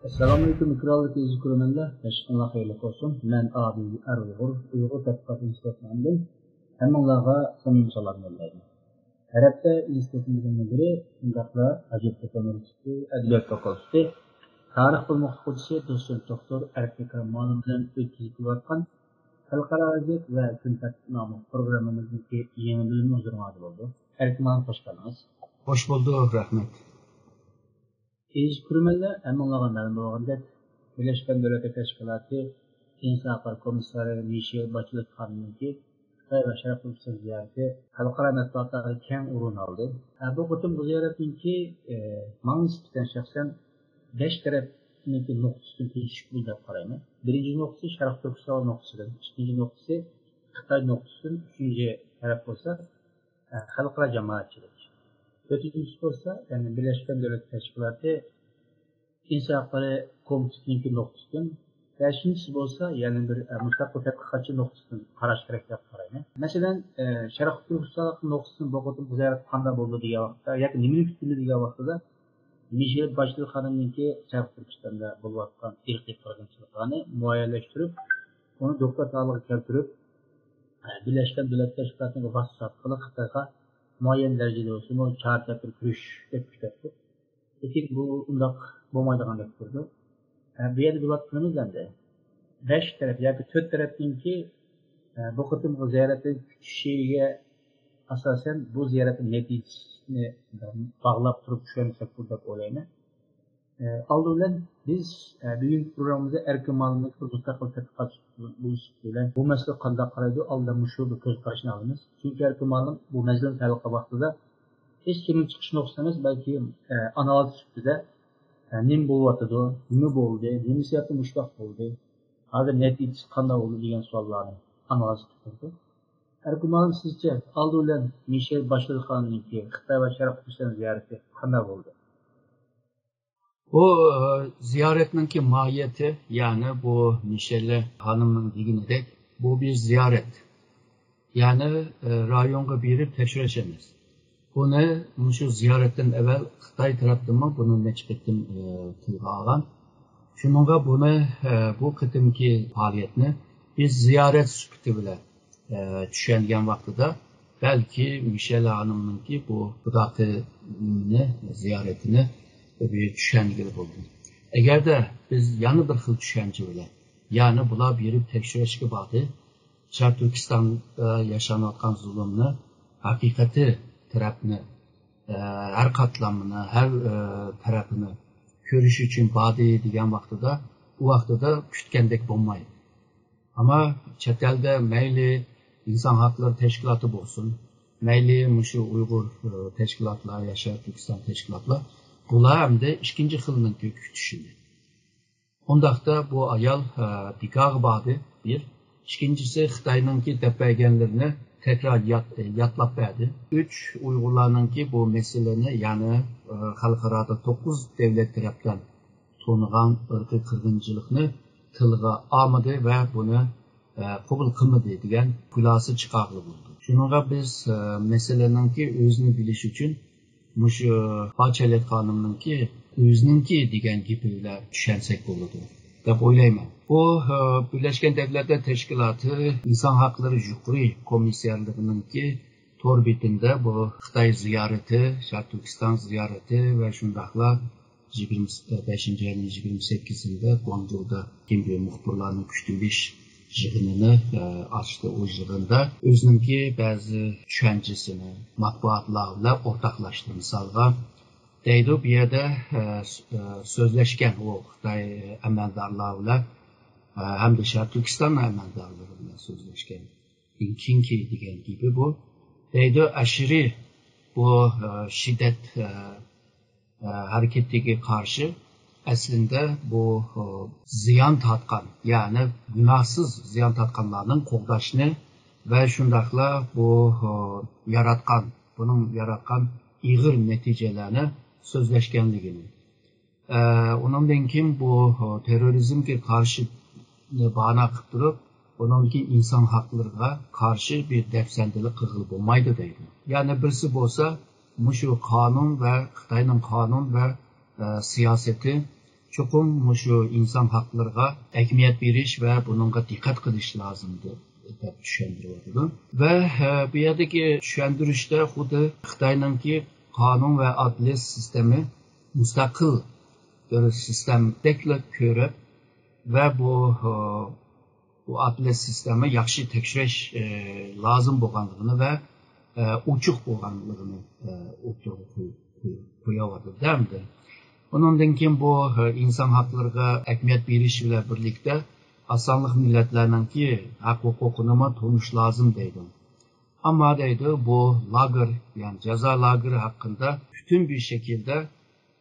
Assalamu alaikum ikrarlı tezi kurumunda teşkilat hayırlı olsun. Ben abi Uygur Tadqiqat İnstitutu'ndan hem onlara samimi salam gönderdim. Arapta institutumuzun biri bundaqla Hacettepe Üniversitesi Adliyat Fakültesi Tarih Bilimi Okutuvchisi Doçent Doktor Erkekram Ma'lum bilan o'tkazib kelayotgan Xalqaro vaziyat va kun tartibi nomli programmamizdagi yangi bölümü huzurunuzda bo'ldi. Erkekram hoş geldiniz. Hoş bulduk, rahmet. Kurumda əmanlığa məlum olğandək, Birləşmiş Dövlətlər Təşkilatı İnsan Hüquqları Komissarı Michel Bachelet xanımınki Xitay və Şərq Türkistan ziyarəti xalqara mətbuatlarda keng o'rin oldi. Bu qutum bu ziyaretninki mənim nisbətən şəxsən 5 tərəfdəki nöqtəsini teşkil edib qarayman. Birinci nöqtəsi Şərq Türkistan nöqtəsidir. İkinci nöqtəsi Xitay nöqtəsidir. Üçüncü tərəf olsa xalqara cəmiyyətçilik. Ötüncüsü olsa, yani Birleşmiş Devletler Teşkilatı İnsan Hakları Komitesi'nin noktasından, beşincisi olsa, yani bir müstakil tetkiqatçı noktasından qarash kerak deb qarayman. Mesela Şərq Türkistan noktasının bu qutum ziyaret qanday bo'ldi degan vaqtda, yoki nima kutildi degan vaqtda Michel Bachelet xonimniki Şərq Türkistan'da bo'layotgan irqiy qirg'inchiliklarni muayyanlashtirib, uni doktorlarga keltirib, Birleşmiş Devletler Teşkilatı'nın vasıtası orqali Xitoyga muayyen derecede olsun, o çağırtı kürüş tepkişlerdi. Lakin bu undaq bo'lmaydigan deb turdi. Bu yerda bilayotganimiz endi 5 taraf yoki 4 tarafninki bu qitimqi ziyoratni kutishiga asosan bu ziyoratning natijasini bog'lab turib tushunsak bu deb o'ylayman. Aldılan biz bugungi programmamizda erkin ma'lumot mustaqil tadqiqot bilan bu masala qanday qaraydi aldan shu bir ko'z qarashni olamiz. Chunki erkin ma'lum bu masala talqa vaqtida hech kimning chiqish nuqtamiz balki analiz ustida nima bo'lyotdi, nima bo'ldi, nima sababli mushtoq bo'ldi, hozir natijasi qanday bo'ldi degan savollarni analiz qildi. Erkin ma'lum sizcha aldılan Michel Bachelet xonimniki Xitoy va Sharq Turkiston ziyorati qanday bo'ldi? Bu ziyaretninki mahiyeti, yani bu Michel Hanım'ın deginidek, bu bir ziyaret. Yani rayonga birip tekşireşemiz. Bunu şu ziyaretten evvel Xitay tarafından bunu neçbettim tilga alan. Şununla bunu bu kıtımki faaliyetini biz ziyaret süpütü bile düşengen vaxtıda belki Michel Hanım'ınki bu Budat'ını ziyaretini bir düşengilik oldu. Eğer de biz yanı bir xil düşenci bile, yani bula birip tekşireşki bağdı, Şərq Türkistan'da yaşanılan zulümünü, hakikati tarafını, her katlamını, her tarafını görüş için bağdı diyen vaxtıda, bu vaxtıda kütkendek bulmayın. Ama çetelde meyli insan hakları teşkilatı olsun, meyli muşu Uygur teşkilatlar, Şərq Türkistan teşkilatlar, bunlar hem de ikinci xilinin kütüşünü. Ondaqda bu ayal dikaq bağdı bir. İkincisi Xitay'nınki dəbbəgənlərini tekrar yatlap verdi. 3 Uygurlarınki bu meseleni yani xalqarada 9 devlet tarafından tonuğan ırkı kırgıncılıkını tılğa almadı ve bunu kabul kılmadı diyen kulası çıkarlı buldu. Şununla biz meseleninki özünü biliş için Bachelet xanımınki özününki degan gapilar tushunsak bo'ladi deb o'ylayman. Bu Birleşmiş Devletler Teşkilatı İnsan Hakları Yuqori Komissarlığınınki tor betinde bu Xitoy ziyareti, Şərq Türkistan ziyareti ve şundaqla 25. ayın 28'inde Guangzhou'da kimdir muxbirlarning kuchli yığınını açtı. O yığında özününki bazı düşüncesini matbuatlarla ortaklaştı. Misalga deydi bir yerde sözleşken o Xitay əməldarlarla hem de Şərq Türkistan əməldarlarıyla sözleşken Kinki degan gibi bu. Deydi aşırı bu şiddet hareketine karşı aslında bu ziyan tatkan, yani günahsız ziyan tatkanlarının qoğdaşını ve şundakla bu bunun yaratkan iğir neticelerini sözleşkenliğini. Onundan kim bu terörizmge karşı bahana kıptırıp, onunki insan haklarına karşı bir defsendilik kıgıl bulmaydı deydi. Yani birisi olsa, şu kanun ve Xitay'nın kanun ve siyaseti çokum şu insan haklarına ehemmiyet veriş ve bununla dikkat kılış lazımdır deb düşündürüyordu. Ve bu yerdeki düşündürüşte xuddi Xitoyningki qonun ve adliye sistemi müstakil bir sistemdekle görüp ve bu adliye sistemi yaxshi tekshirish lazım bo'lganligini ve uçuq bo'lganligini o'rtaga qo'yyordu, değil mi? Ondan keyin bu insan haklarına ehemmiyet veriş ile birlikte asanlık milletlerindeki hak hukukunu tanış lazım deydi. Ama deydi bu lager yani ceza lageri hakkında bütün bir şekilde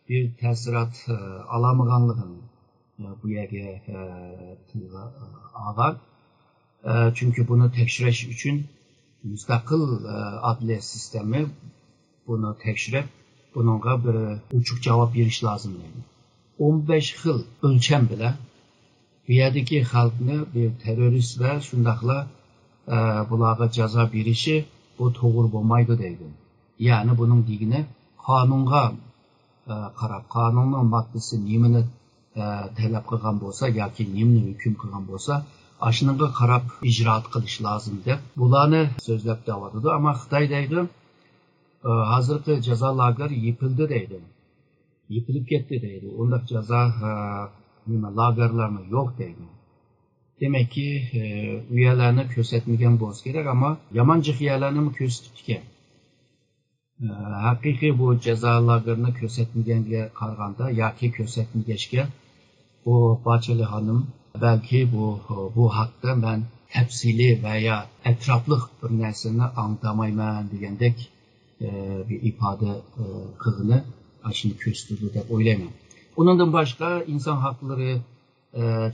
bir tesirat alamıganlığını bu yere algan. Çünkü bunu tekşiriş için müstakil adliye sistemi bunu tekşirip bununla bir uçuk cevap veriş lazım deydi. 15 yıl ölçem bile bu yerdeki halkını bir terörist ve şundakla bularga ceza verişi bu doğru olmaydı deydi. Yani bunun digini kanunga karab, kanunun maddesi nimini talep kılgan bolsa yoki nimini hüküm kılgan bolsa aşınıga karab icraat kılış lazım deb bularni sözlep davadıdı ama Xitoy deydi hazırki ceza lager yıpıldı deydi. Yıpılıp gitti deydi. Onda ceza lagerlarını yok deydi. Demek ki üyelerini kösetmegen bolsa gerek ama yamancık üyelerini mi kösetipken? Hakiki bu ceza lagerini kösetmegenge qaraganda yoki kösetmegechga bu Bacheli hanım belki bu hakda ben tepsili veya etraflık bir narsani anlatamayman degandek bir ifade kılını aşını köstürdü deb o'ylayman. Ondan başka insan hakları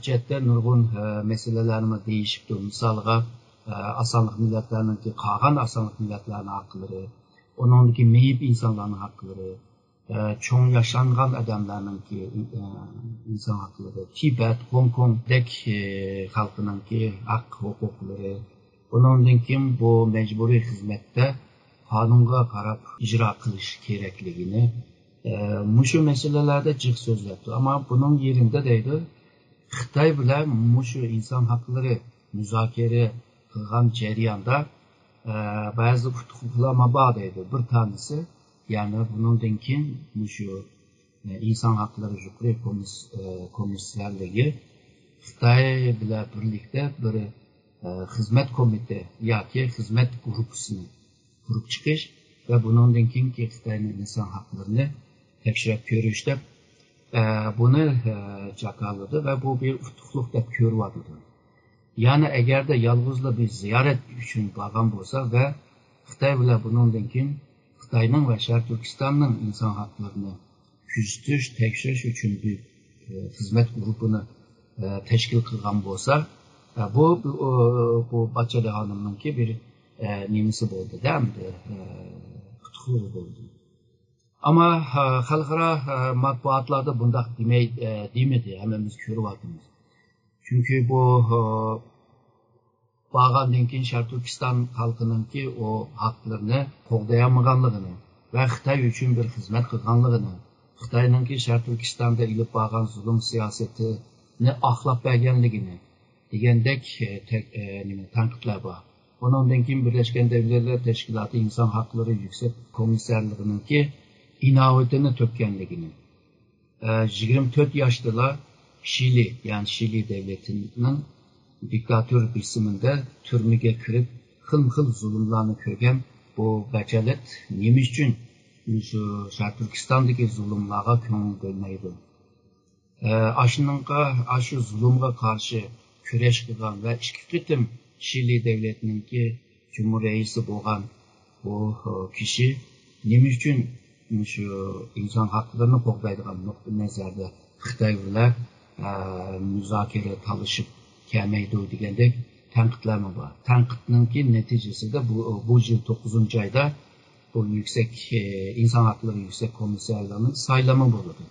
chetda nurg'un meselelerini değişipti. Misalga asanlık milletlerindeki qolgan asanlık milletlerinin hakları, onundaki meyip insanların hakları, çoğun yaşangan adamlarınki insan hakları, Tibet, Hong Kong'dek halkınınki hak hukukları, onundan kim bu mecburi hizmette kanunga karab icra kılış gerekligini muşu meselelerde cık sözlepti. Ama bunun yerinde deydi Xitoy bilan muşu insan hakları müzakere kılgan ceriyanda bazı hukuklama bağ deydi. Bir tanesi yani bunun keyin muşu insan hakları Jukri komiserligi Xitoy bilan birlikte bir hizmet komite yoki hizmet grupasini kurup çıkış ve bunun keyin Xitoyning insan haklarını tekshirib ko'rish deb bunu jakaladı ve bu bir utuqluq deb ko'ryapti. Yani eğer de yalnızla bir ziyaret için bağlan bolsa ve Xitoy bilan bundan keyin Xitoyning ve Şarq Türkistanning insan haklarını kuzatish, tekshirish uchun bir hizmet grubunu teşkil qilgan bolsa, bu Bacheli hanımınki bir nimesi bo'ldi, değil mi? Utuqluq bo'ldi. Ama xalqaro matbuotlarda bundaq demedi, hammamiz ko'ryapmiz. Çünkü bu bağlandan keyin Şarq Türkistan halkınınki o haklarını qo'llayamaganligini ve Xitoy uchun bir hizmet qilganligini, Xitoyninki Şarq Türkistan'da ilib bağlan zulm siyasetini aqlab berganligini degandek tanqidlar bor. Ondan keyin Birleşken Devletler Teşkilatı İnsan Hakları Yüksek Komiserliğininki inovatini tökkenligini, 24 yaşlılar Şili yani Şili devletinin diktatör bisiminde türmüge kirib xil zulümlerini ko'rgan bu Bachelet nima uchun şu Şarq Türkistan'daki zulümlarga ko'ngil bo'lmaydi. Aşı zulümga qarshi kurash qilgan ve ikki qitim Şili devletininki Cumhur reisi bo'lgan bu kishi nima uchun şu insan haklarını qo'llaydigan nuqtai nazarda Xitoy bilan müzakere talışıp kelmeydi degandek tanqidlarmi bor. Tanqidninki neticesinde bu yıl 9. ayda bu yüksek insan hakları yüksek komiserliğinin saylama bo'ladi.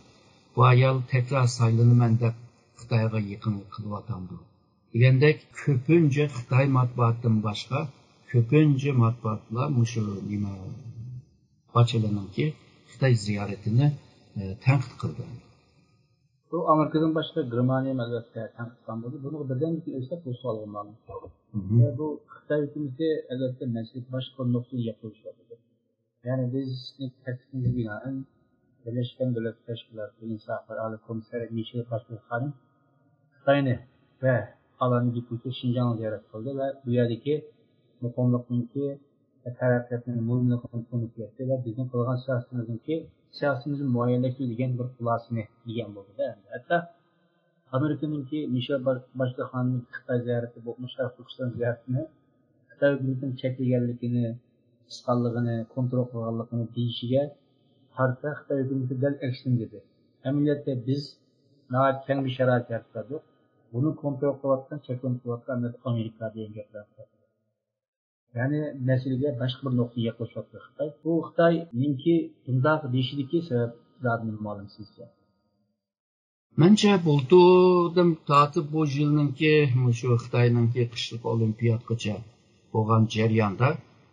Bu ayol tekrar saylanıman deb Xitoyga yaqin qilyapti. Degandek ko'pincha Xitoy matbuotdan boshqa ko'pincha matbuotlar mushu nima Bachelininki Xitoy ziyoratini tanqid qildi. Bu Amerikadan başqa Germaniya əlbəttə tənqidlan buldu. Bunu birdən öyrəsək bu sual olmalı. Bu Xitay hökuməti əlbəttə məsələyə başqa nöqtəyə yaxınlaşdı. Yəni biz təklifimiz binaən Birleşmiş Milletlər Təşkilatı İnsan Hakları Ali Komissarı Michel Bachelet'in Xitayni və alanı Cibuti'yi Şinjan'ı ziyaret kıldı ve bu yerdeki mutluluğundaki tərəqqiyatının mühimliğini konuştu ve bizim kılgan siyasetimizin muayyenleştirildiğin bir xulasını diyen buldu. Hatta Amerika'nınki Michel Bachelet'in Xitay ziyareti, bu Şərq Türkistan ziyaretini Xitay hükümetinin çekilgenlikini, qısqanlığını, kontrol qılğanlığını deyişiga qarşı Xitay hükümeti del eksin dedi. Əməliyyatda biz nəhayət keng bir şərait yaratdıq. Bunu kontrol qılayotgan, çekim qılayotgan Amerika degan gaplar. Yani meseleye başka bir noktaya yaklaşıyordu Xitay. Bu Xitay'ninki bundaq deyişideki sebep zaten malum sizce? Bence bulduğum tatı bu yılınki şu Xitay'ninki kışlık olimpiyatgacha bo'lgan jarayonda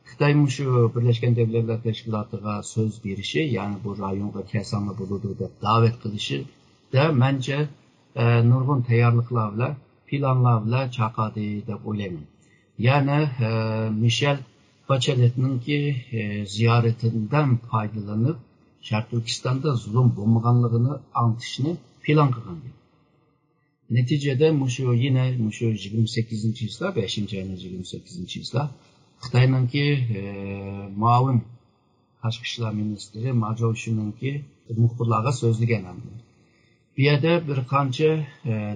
Xitay şu Birleşken Devletler Teşkilatı'na söz verişi, yani bu rayonda kesanlı buludu deb davet qilishi da bence nurgun tayyorliklar, planlar chaqadi deb o'ylayman. Yani Michel Bachelet'ninki ziyaretinden faydalanıp Şərq Türkistan'da zulüm bulmaganlığını anlatışını plan qılgan. Neticede yine 28. yılda, 5. ayının 28. yılda Xitay'ninki muavin Tashqi ishlar ministri Ma Zhoushuninki muxbirlarga so'zlagan. Bu yerda bir qancha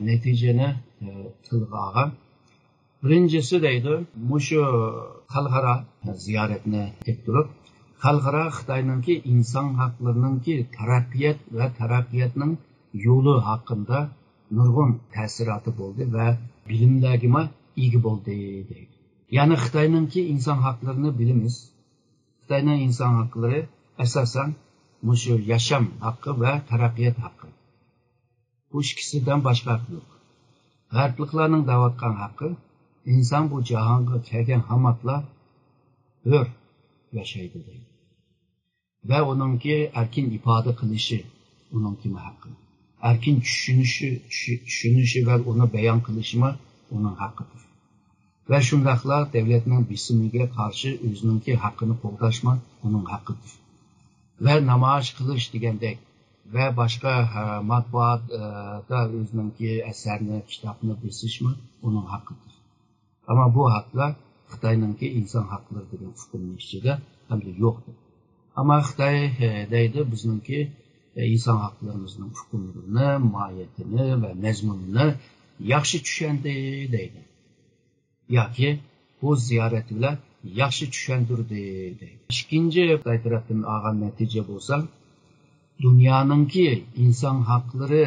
neticeni tilga olgan. Birincisi deydi, şu xalqaro ziyoratni keltirib, xalqaro Xitoyninki inson haqlarininki taraqqiyot va taraqqiyotning yo'li haqida nurg'un ta'siroti bo'ldi va bilimlarga ega bo'ldi deydi. Ya'ni Xitoyninki inson haqlarini bilamiz. Xitoyning inson haqlari asosan shu yasham haqqi va taraqqiyot haqqi. Bu ikkisidan boshqa haq yo'q. G'arbliklarning da'vatgan haqqi insan bu cihanga kelgen hamatla hür yaşaydı deydi. Ve onunki erkin ifade kılışı, onunki hakkı. Erkin düşünüşü ve onu beyan kılışı onun hakkıdır. Ve şundakla devletinin bisimliğe karşı özününki hakkını qoğdaşma onun hakkıdır. Ve namaş kılış degендek ve başka matbuatda özününki eserini, kitabını besişme onun hakkıdır. Ama bu haklar Xitay'ninki insan hakları degan hukmning ichida hamda yo'qdir. Ama Xitay deydi bizninki inson haqlarimizning hukmini, mohiyatini va mazmunini yaxshi tushundi deydi. Yoki bu ziyorat bilan yaxshi tushundirdi deydi. Ikkinchi Xitoy tarafdan olgan natija bo'lsa, dunyoninki inson haqlari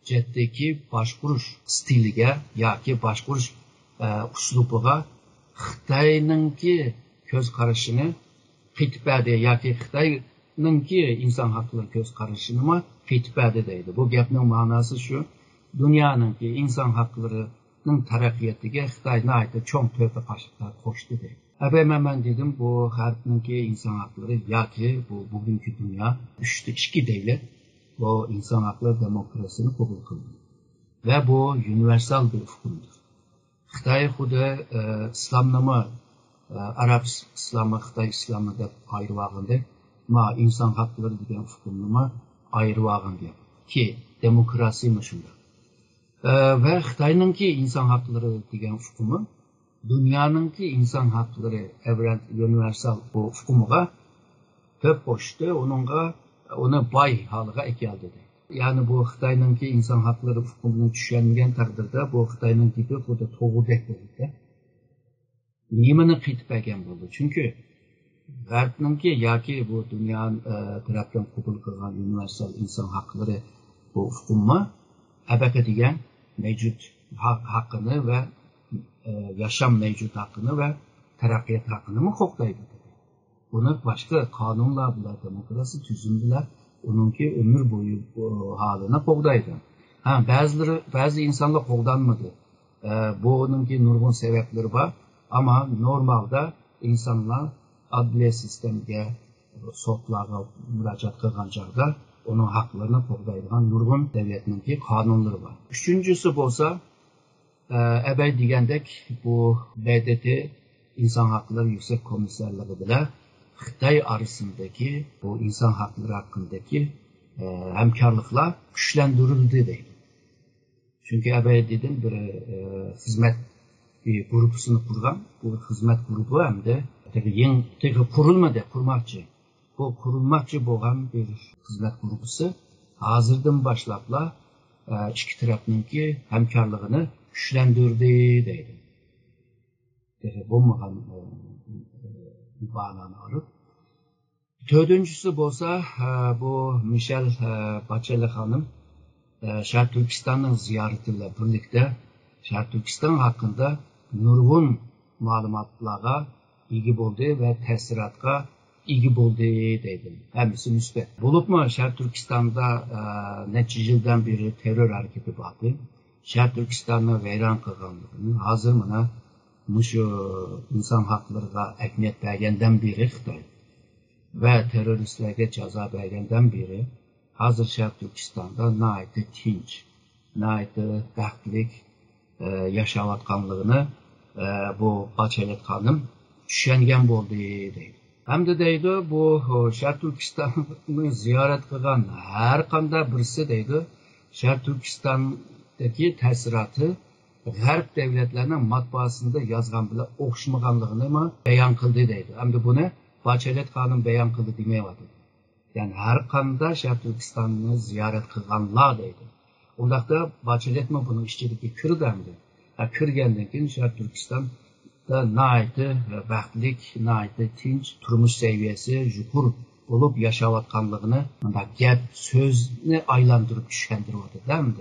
jihatdagi boshqurish stiliga yoki boshqurish uslubiga Xitayninki ko'z qarashini qitibadi yoki Xitayninki inson haqlari ko'z qarashini qitibadi deydi. Bu gapning ma'nosi shu, dunyoninki inson haqlarining taraqqiyotiga Xitoyni aytib cho'ng to'pa qo'shdi deydi. Ben dedim bu G'arbninki inson haqlari yoki bu bugungi dunyo ikki davlat bu inson haqlari demokrasiyani qabul qildi. Ve bu universal bir hukmdir. Xitoy xuddi islomni arab islomi, Xitoy islomi deb ayirib olganda, inson haqlari degan hukmni ayirib olgan ki demokrasiya shunday. Ve Xitoyninki inson haqlari degan hukmi dunyoninki inson haqlari evren universal bu hukmiga ko'p qo'shdi, uni boy holiga keldi. Yani bu Xitayninki inson haqlari hukmini tushunmagan taqdirda bu Xitayninki xuddi to'g'ridek bo'ldi. Nimani qitib olgan bo'ldi? Chunki G'arbninki yoki bu dunyo tarafdan qabul qilgan universal inson haqlari bu hukmi abaqa degan mavjud haqqini va yasham mavjud haqqini va taraqqiyot haqqini qo'llaydi. Buni boshqa qonunlar bilan, demokrasiya tuzumi bilan onunki ömür boyu haline qo'llaydi. Bazı insanlar qo'llanmadı. Bu onunki nurgun sebepleri var. Ama normalde insanlar adliye sistemiga, sotlarga müracaat qilgan chog'da onun haklarını qo'llaydigan nurg'un davlatninki qonunlari bor. Üçüncüsü bo'lsa, ebey degandek bu BDT İnsan Hakları Yüksek Komiserliği bilen Xitay arasındaki bu insan hakları hakkındaki hemkarlıklar güçlendirildi deydi. Çünkü ebey dedim bir hizmet grupusunu kurgan, bu hizmet grubu hem de kurulmadı, kurmakçı. Bu kurulmakçı boğan bir hizmet grubusu hazırdan başlapla iki tarafınki hemkarlığını güçlendirdi deydi. Bu muham bağlanı alıp. Dördüncüsü bolsa bu Michelle Bachelet hanım Şark Türkistan'ın ziyaretiyle birlikte Şark Türkistan hakkında nurgun malumatlara igi oldu ve tesiratga igi oldu deydim. Hemisi müsbet. Bulup mu Şark Türkistan'da neçe yıldan beri terör hareketi vardı. Şark Türkistan'ı veyran kılganlığını hazır mı şu insan haklarına ehemmiyet vergenden biri Xitay ve teröristlerge ceza vergenden biri hazır Şark Türkistan'da naiti tinç, naiti bəxtlik yaşavatkanlığını bu Bachelet hanım düşengen oldu deydi. Hem de deydi bu Şark Türkistan'ı ziyaret kılgan her kanda birisi deydi Şark Türkistan'daki tesiratı G'arb devletlerinin matbaasında yazgan bile okşamaganlığını mı beyan kıldı deydi. Hem de bunu Bachelet hanım beyan kıldı demeyevadı. Yani her kanda Şark Türkistan'ı ziyaret kılganlar deydi. Ondaqda Bachelet mi bunu işçilikki kırdı hem de. Kırgenden keyin Şark Türkistan'da naiti bəxtlik, naiti tinç, turmuş seviyesi yukur olup yaşavatkanlığını gap sözünü aylandırıp düşkendiriyordu değil mi?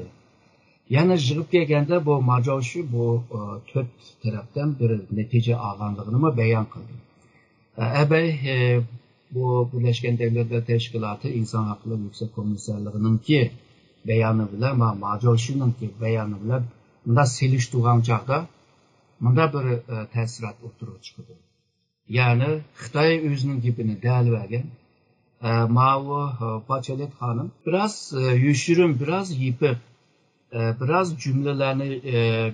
Yani jığıp gelgende bu Majavşu bu dört taraftan bir netice alganlığını mı beyan kıldı. Ebey bu Birleşken Devletler Teşkilatı İnsan Hakları Yüksek Komiserliğinin ki beyanı bile ama Majavşu'nun ki beyanı bile bunda seliştuğan çağda bunda bir tesirat oturup çıkdı. Yani Xitay özünün gibini değerli vergen Mavi Bachelet hanım biraz yüşürüm, biraz yıpık, biraz cümlelerini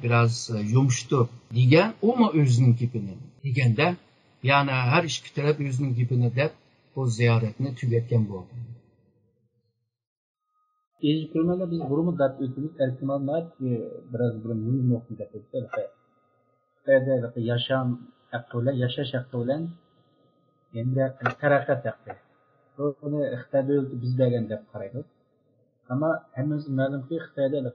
biraz yumuştu diyen o mu özünün gibini digende yani her iki taraf özünün gibini de bu ziyaretini tüketken bu oldu. İlk kurumda biz burumu dert ötümüz erkimanlar ki biraz burum mühim noktada tuttu. Xitayda yaşam hakkıyla, yaşaş hakkıyla yani terakat hakkı. Bunu Xitayda biz degende qaraydı. Ama hemimiz ma'lum ki Xitayda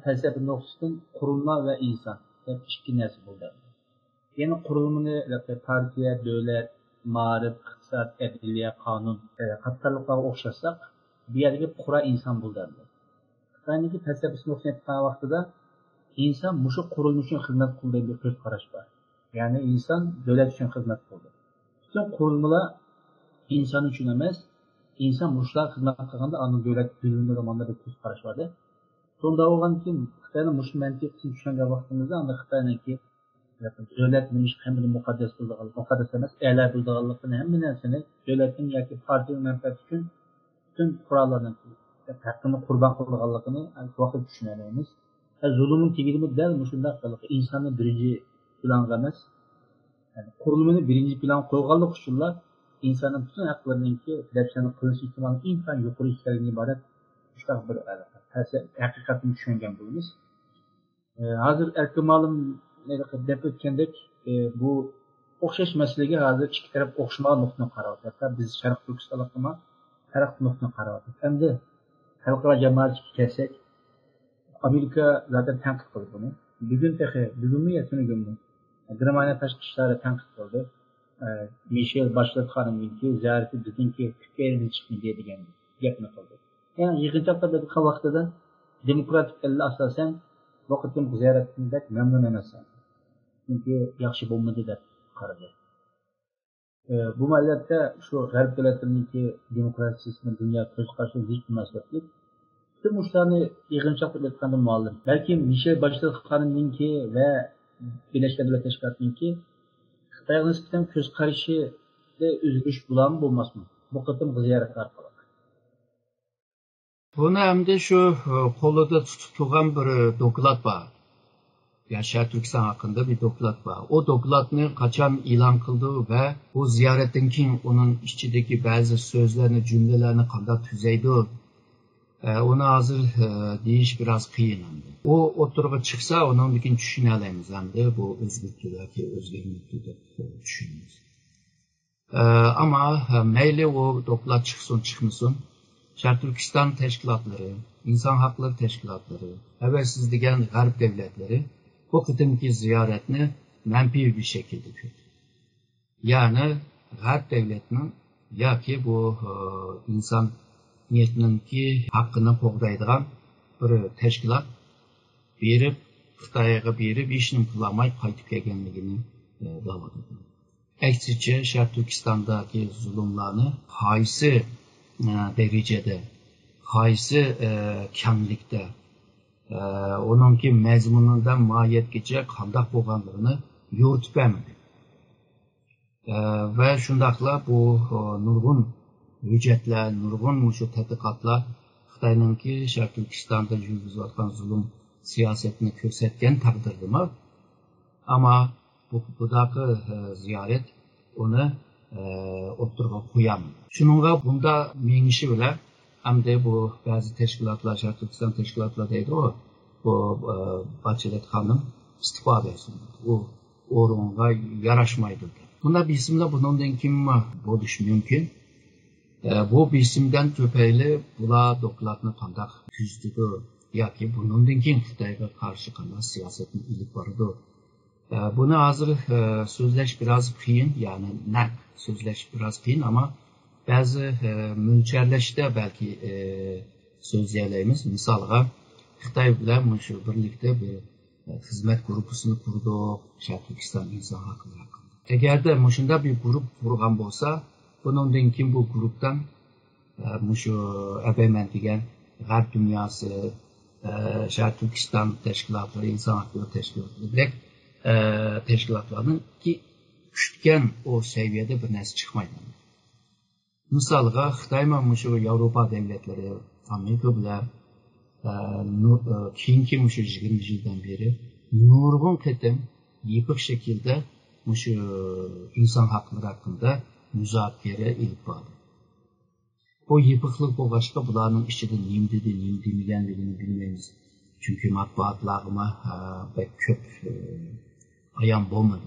felsefe noktasından kurulma ve insan hep iki narsa bo'ldi. Yani kurulumunu partiya, devlet, ma'rif, iqtisod, adliya, qonun qatorliqlarga o'xshasak, bu yerdagi qura inson bo'ldi. Xitoyniki falsafasi noktasından vaqtida insan mushu qurilma uchun xizmat qilgan bir ko'z qarash bor. Yani insan devlet uchun xizmat qildi. Bütün kurulmalar insan uchun emas, insan mushlar xizmat qilganda ana devlet tuzilma zamonida bir ko'z qarash bor. Sonda olgan ki Xitoyning mush mantiqni tushungan vaqtimizda ana Xitoyniki devlet nimish hamma muqaddas bo'lganligi, muqaddas emas, a'lo bo'lganligini hamma narsani devletning yoki partiya manfaati uchun bütün qurollarni haqqini qurbon qilganligini vaqt tushunamiz. Zulmün tegilimi dal mushundaq qilib insonni birinchi planga emas, yani qurilmani birinchi plan qo'yganlik uchunlar insonning bütün haqlariniki dafsani qilish ehtimoli imkon yuqori ekanligidan iborat shunaqa bir haqiqatni tushungan bo'lamiz. Hozir erkin ma'lum deb o'tgandek bu o'xshash masalaga hozir ikki taraf o'xshamagan nuqtani qarayapti. Hatta biz Sharq Turkistonliklar taraf nuqtani qarayapti. Endi xalqaro jamoatchilikka kelsak, Amerika zaten tanqid qildi buni. Bugunmi yetunigunmi? Germaniya tashqi ishlari tanqid qildi. Michelle Bachelet xonimningki ziyarati bugungi fikrini chiqmaydi degan gapni qildi. Yani yig'inchoqlarda bir vaqtida demokratik ellar asosan vaqtdan ziyoratdan memnun emasman. Çünkü yaxshi bo'lmadi deb qaradi. Bu maliyatda shu g'arb davlatlarininki demokratiyasini dunyo ko'z qarashi zid munosabatlik. Tüm uçlarını yığınçak etkandı muallim. Belki Michelle Bachelet xonimninki ve Birleşken Devletler Teşkilatı'nınki Xitayga nisbeten ko'z qarashi de o'zgarish bulan bo'lmasmi? Bu qatim ziyorat orqali. Buni hamda shu qo'lida tutib turgan bir doklad bor. Yaşar Türkistan hakkında bir doklad var. O dokladni qachon e'lon qildi va bu ziyoratdan keyin uning ichidagi ba'zi so'zlarni, cümlelerini qanday tuzaydi, onu hozir deyish biroz qiyin. U o'tirg'i chiqsa, undan keyin tushuna olamiz hamda bu o'zgardi yoki o'zgarmaydi deb tushunamiz. Ama mayli o doklad chiqsin, chiqmasin, Şərq Türkistan təşkilatları, insan hakları təşkilatları, əvvəlsiz degan G'arb devletleri bu kıtımki ziyaretini mənfi bir şekilde kötü. Yani G'arb devletinin ya ki bu insan niyetinin ki hakkını qoğdaydıgan bir təşkilat berip, Xitayga berip, işini kılamay qaytib kelgenligini davlat ediyor. Əksiçe Şərq Türkistan'daki zulümlerini qaysı derecede, qaysı kamlikte, onunki məzmunundan mahiyetgece qandaq bolğanlığını yoritib bəmidi. Ve şundaqla bu nurgun hüccətlər, nurgun muşu tədqiqatlar Xitayınınki Şərq Türkistan'da yürüzüyotgan zulüm siyasetini körsətken taqdirdimi? Ama budakı ziyaret onu o'ttirg'a qo'yamiz. Shuningga bunda mengişi bilan hamda bu ba'zi tashkilotlar, Sharq Turkiston tashkilotlar deydi o, bu Bachelet xonim istiqo bersin. U o'ringa yarashmaydi. Bunda bisimda bundan kim bo'lish mumkin? Bu bisimdan ko'payli bular dokladni qandaq tuzdi yoki bundan keyin Xitoyga qarshi qanday siyosatni ilib bordi. Bunu hazır sözleş biraz qiyin, yani naq sözleş biraz qiyin ama bazı mülçerleşte belki sözleyeleyimiz. Misalga Xitay bilan şu birlikte bir hizmet grupusunu kurdu, Şərq Türkistan insan hakları hakkında. Eğer de şunda bir grup kurgan bolsa, bundan kim bu gruptan şu əbəymen degan G'arb dünyası, Şərq Türkistan teşkilatları, insan hakları teşkilatları teşkilatlarının ki küçükken o seviyede bir narsa çıkmaydı. Misalga Xitay şu Avrupa devletleri, Amerika bilan keyinki şu 20 yıldan beri nurgun ketim yıpık şekilde şu insan hakları hakkında müzakere ilip vardı. O yıpıklık bu başka bularının içinde neyim dedi, neyim demegenliğini bilmeyiz. Çünkü matbuatlarıma pek köp ayan olmadı.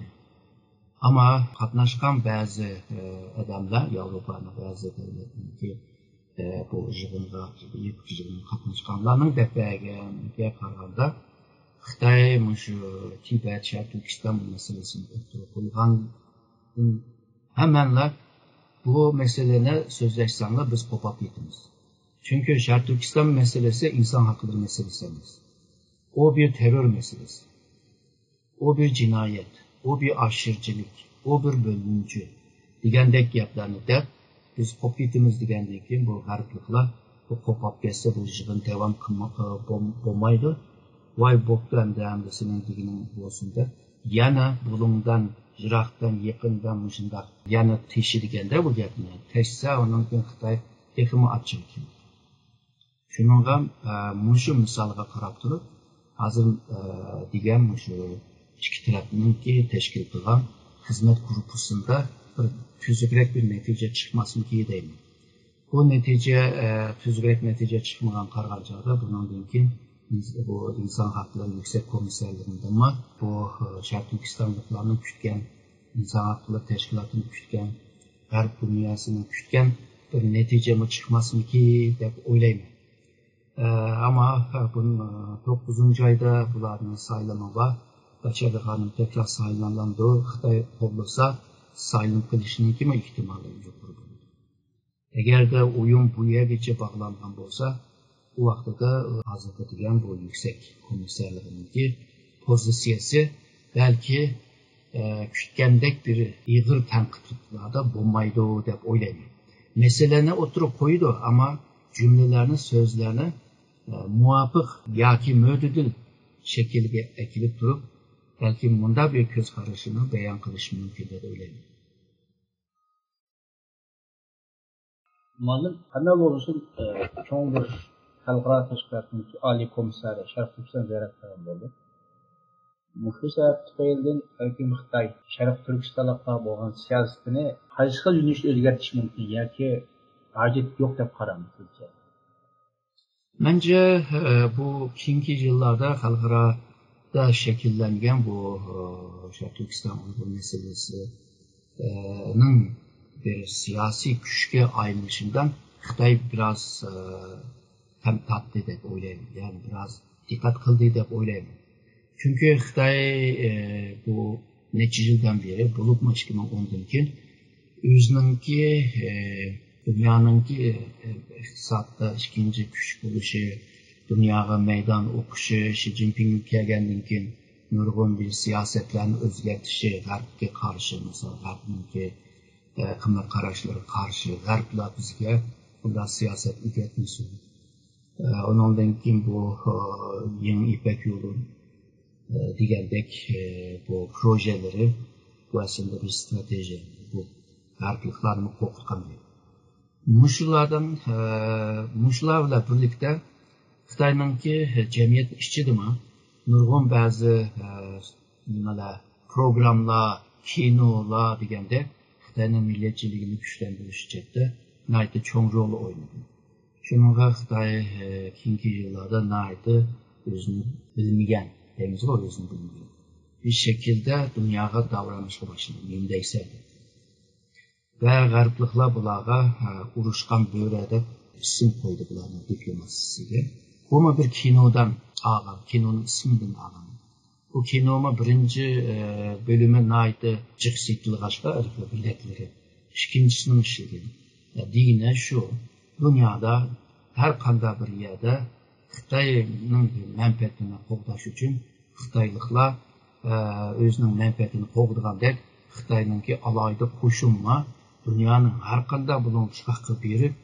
Ama katnaşkan bazı adamlar, Avrupa'nın bazı devletlerinin ki bu yığınga, yıpık yığınga katnaşkanlarının dəfəyə qararda Xitay şu Tibet, Şərq Türkistan meselesini ötürü qoyğan hemenler bu meselene sözleşsenler biz kopap yetimiz. Çünkü Şərq Türkistan meselesi insan hakları meselesiemiz. O bir terör meselesi. O bir cinayet, o bir aşırıcılık, o bir bölümcü. Digendek yaplarını der, biz kopitimiz digendek ki bu gariplikler, bu kopap geçse bu yığın devam olmaydı. Vay boktu hem de senin diginin olsun der. Yana bulundan, jiraktan, yakından mışında, yana teşi digende bu yapını. Teşse onun için Xitay tekimi açın ki. Şununla muşu misalga karab durup, hazır digen muşu iki tarafının ki teşkil kılgan hizmet grupusunda bir tüzükrek bir netice çıkmasın ki deyim. Bu netice, tüzükrek netice çıkmadan kargancada bunun için bu insan hakları yüksek komiserlerinde ama bu Şərq Türkistanlıklarını kütken, insan hakları teşkilatını kütken, G'arb dünyasını kütken bir netice mi çıkmasın ki deyip oylayım. Ama bunun 9. ayda bunların saylama var. Bachelet xonim tekrar saylanlandı. Xitay olursa saylanıp kılışının kimi ihtimali yok. Eğer de uyum bu yergece bağlangan olsa, bu vaxtıda hazırda diyen bu yüksek komiserlerinin pozisiyası belki kütkendek bir iğir tenkitlarda bulmaydı deyip oylayım. Meselene oturup koydu ama cümlelerini, sözlerini muafık yaki mödüdül şekilde ekilip durup belki bunda bir göz karışını beyan kılış mümkün de öyleyim. Malum kanal olsun çoğun bir xalqaro tashkilotning oliy komissari Sharq Turkiston ziyorat qilgan bo'ldi. Shu sabab tufaylidan Xitoy Sharq Turkistonga bo'lgan siyosatini qaysi xil yo'nalishda o'zgartirish mumkin yoki hojat yo'q deb qaramizcha. Bence bu keyingi yıllarda xalqaroda şekillengen bu Sharq Turkiston Uyghur meselesinin bir siyasi güçke ayrılışından Xitoy biraz hem tatlı deb o'ylayman. Yani biraz dikkat kıldı deb o'ylayman. Çünkü Xitoy bu neçe yıldan beri bulutma 2010'dan keyin o'zininki dünyanınki iqtisodda ikinci güç buluşu, dünyaya meydan okuşu, Xi Jinping kelgandan keyin nurg'un bir siyasetlerini o'zgartirishi, G'arbga qarshi, mesela G'arbniki qimmat qarashlarga qarshi, G'arblar bizga bunday siyosat o'rgatmasin. Ondan keyin bu Yeni İpek Yolu degandek bu projeleri bu aslında bir strateji. Bu G'arbliklarni qo'rqitgan. Muşlar bilan birlikte Xitoyninki jamiyat ichidami nurg'un ba'zi programlar, kinolar deganda Xitoyning millatchiligini kuchlantirish chetda nayta cho'ng rol o'ynadi. Shunga Xitoy keyingi yillarda nayta o'zini bilmagan, o'zini bilmagan bir şekilde dunyoga davranishga boshladi, mendaysan. Ve G'arbliklar bularga urushgan bo'ri deb ism qo'ydi bularning diplomatiyasiga. Bu bir kinodan olgan, kinoning ismidan olgan. Bu kinoning birinchi bölümü naytı jiqsitilg'ashqa irqli biletlari. İkincisinin işlegen. Dine şu, dünyada her qanday bir yerde Xitoyning manfaatini qo'g'dash uchun Xitoyliklar o'zining manfaatini qo'g'dagandek Xitoyninki alayda qo'shilma dünyanın her qanday bulunuşqa haqqı berib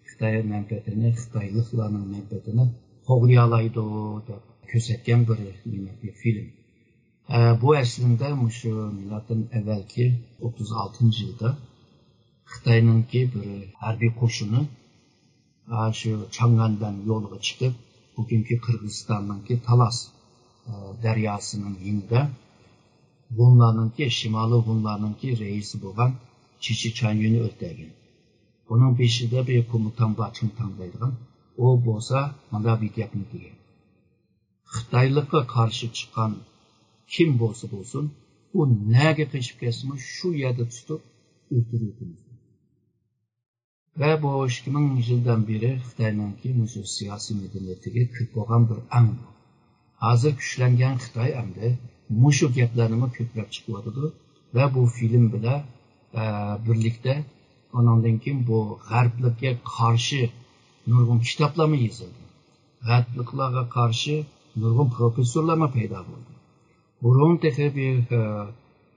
Xitoy manfaatini, Xitoyliklarning manfaatini qo'g'day deb ko'rsatgan bir film. Bu aslında shu millatdan avvalgi 36-yilda Xitoyninki bir harbiy qo'shini shu Chang'andan yo'lga chiqib, bugungi Qirg'izistonningki Talas daryosining yonida Hunlarninki, Shimoliy Hunlarninki reisi bo'lgan Çiçi Chanyuni o'ldirgan. Onun beşide bir komutan Bachın tanlaydigan. O bo'lsa mana bir gapni degan. Xitoylikqa qarshi chiqqan kim bo'lsa bo'lsin, u nega qechib kelsin, shu yerda tutib o'ldiramiz. Ve bu 2000 yıldan beri Xitoyninki shu siyosiy madaniyatiga kirib bo'lgan bir ang. Hozir kuchlangan Xitoy hamda mushu gaplarni ko'plab chiqyapti ve bu film bilan birlikte ondan keyin bu G'arblikka qarshi nurg'un kitoblar yozildi. G'arbliklarga qarshi nurg'un professorlar paydo bo'ldi. Burun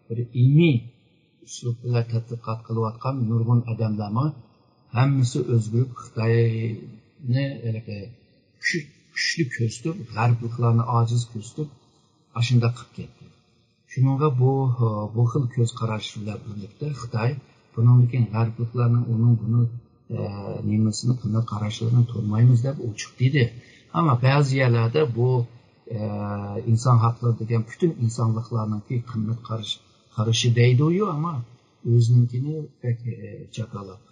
bir ilmiy uslub bilan tadqiqot qilayotgan nurg'un odamlar hammasi o'zgarib Xitoyni kuchli ko'rsatib, G'arbliklarni ojiz ko'rsatib, ashunda qilib ketdi. Shunga bu xil ko'z qarash bilan birlikda Xitoy buningkin G'arbliklarning buni nimasini qilib qarashlarini to'lmaymiz deb ochiq dedi. Ama ba'zi yerlarda bu inson haqlari degan bütün insonliklarning qimmat qarashi deydi-yu, ama o'zininkini pek chakalab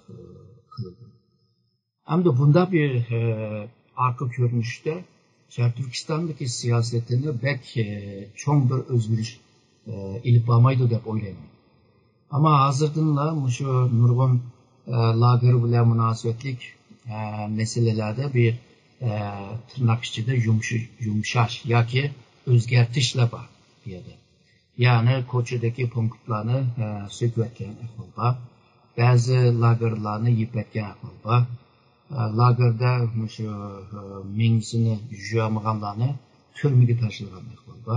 qildi. Hamda bunda bir arka ko'rinishda Sharq Turkistondagi siyosatini pek cho'ng bir o'zgarish ilib olmaydi deb o'ylayman. Ama hozirdanla shu nurg'un lager bilan munosabatlik meselelerde bir tırnak ichida yumshash yoki o'zgartishlar bor deydi. Yani ko'chadagi punktlarni sökayotgan ahvolda, ba'zi lagerlarni yipatgan ahvolda, lagerda shu mingsini yuyamaganlarni turmaga tashlagan ahvolda.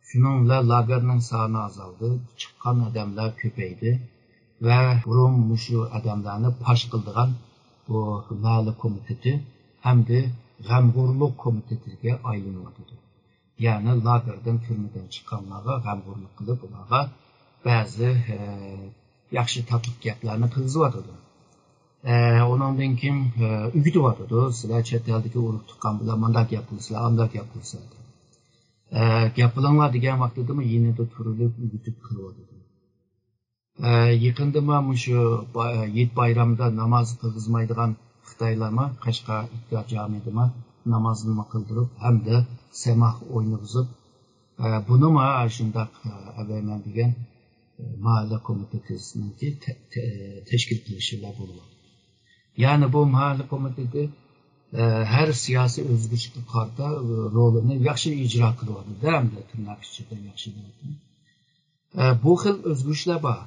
Shuningla lagerning soni azaldi, chiqqan odamlar ko'paydi ve burun shu odamlarni pash qildigan bu Lala komiteti hem de g'amg'urlik komitetiga aylanyapti. Yani lagerdan turmadan chiqqanlarga g'amg'urlik qilib, ularga ba'zi yaxshi tatbiq gaplarni qilg'izyapti. Ondan keyin o'rgatyapti. Sizlar chet eldagi urug' tuqqan bilan bunday gapirsizlar, bunday gapirsizlar. Gap qilinglar degan vaqtida yanada turilib o'rgatib kiryapti. Yaqinda shu Yit bayramida namoz qilg'izmaydigan Xitoylarma Qashqar Iqtidor jamiyatida namozini qildirib hamda samah o'ynag'izib buni shundoq avayman degan mahalla komitetining tashkil qilishlar bo'ladi. Ya'ni bu mahalla komiteti her siyasi o'zgarishga qarta rolini yaxshi ijro qilyapti hamda turmak ichida yaxshi bo'ladi. Bu xil o'zgarishlar bor.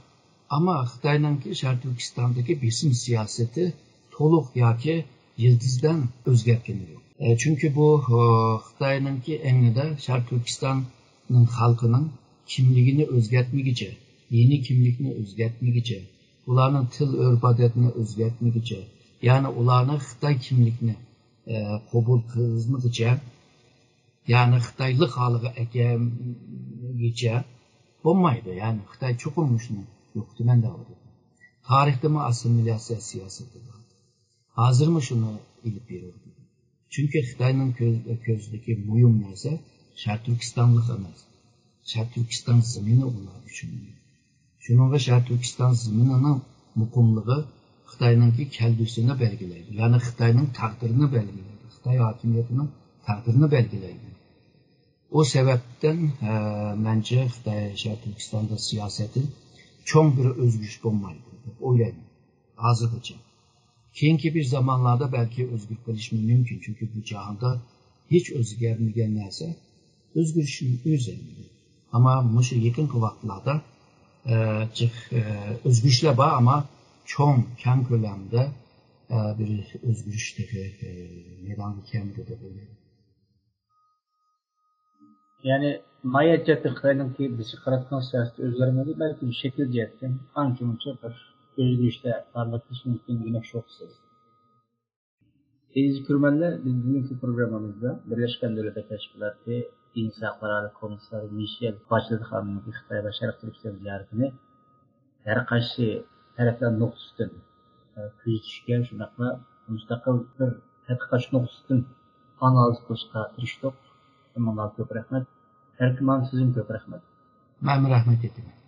Ama Xitoyningki Sharq Turkistondagi besim siyosati to'liq yoki yıldızdan o'zgargani yo'q. Chunki bu Xitoyningki enida Sharq Turkistonning xalqining kimligini o'zgartmagicha, yeni kimlikni o'zgartmagicha, ularning til urf-odatini o'zgartmagicha, ya'ni ularning Xitoy kimlikni qabul qilmagicha, ya'ni Xitoylik holiga ekangicha bo'lmaydi. Ya'ni Xitoy cho'qinishni yo'qdi menda o'zi. Tarixda assimilyatsiya siyosati bor. Hozirmi shuni ilib beradi. Chunki Xitoyning ko'zidagi muhim narsa Sharq Turkistonlik emas. Sharq Turkiston zamini ular uchun. Shuningga Sharq Turkiston zaminining muqimligi Xitoyningki kelgusini belgilaydi. Ya'ni Xitoyning taqdirini belgilaydi. Xitoy hokimiyatining taqdirini belgilaydi. O sebepten bence Xitoy Sharq Turkistonda siyosati çoğun bir özgürlük olmaydı. O'ylayman. Hozirgacha. Keyingi bir zamanlarda belki özgürlük qilish mümkün. Çünkü bu jahonda hiç o'zgarmagan narsa o'zgarishning o'zi. Ama mushu yaqinqi vaqtlarda o'zgarishlar bor, ama çoğun keng ko'lamda bir o'zgarishga meydonga keldi deb o'ylayman. Yani mayat cihetten Xitoyninki bizi qaratgan siyosati o'zgarmadi, balki shakl jihatdan ancha-muncha bir o'zgarishlar aralatish mumkinligini sho'xsiz. Aziz ko'rmanlar, biz bugungi programmamizda Birlashgan Davlatlar Tashkiloti Inson huquqlari komissari Mishel Bachletning Xitoy va Sharq Turkiston ziyoratini har qaysi taraflar nuqtasidan kuzatishga, shunaqla mustaqil bir tadqiqot nuqtasidan analiz qilishga tirishdik. Bundan ko'p rahmat. Her zaman sizin köp rahmet. Ben rahmet ederim.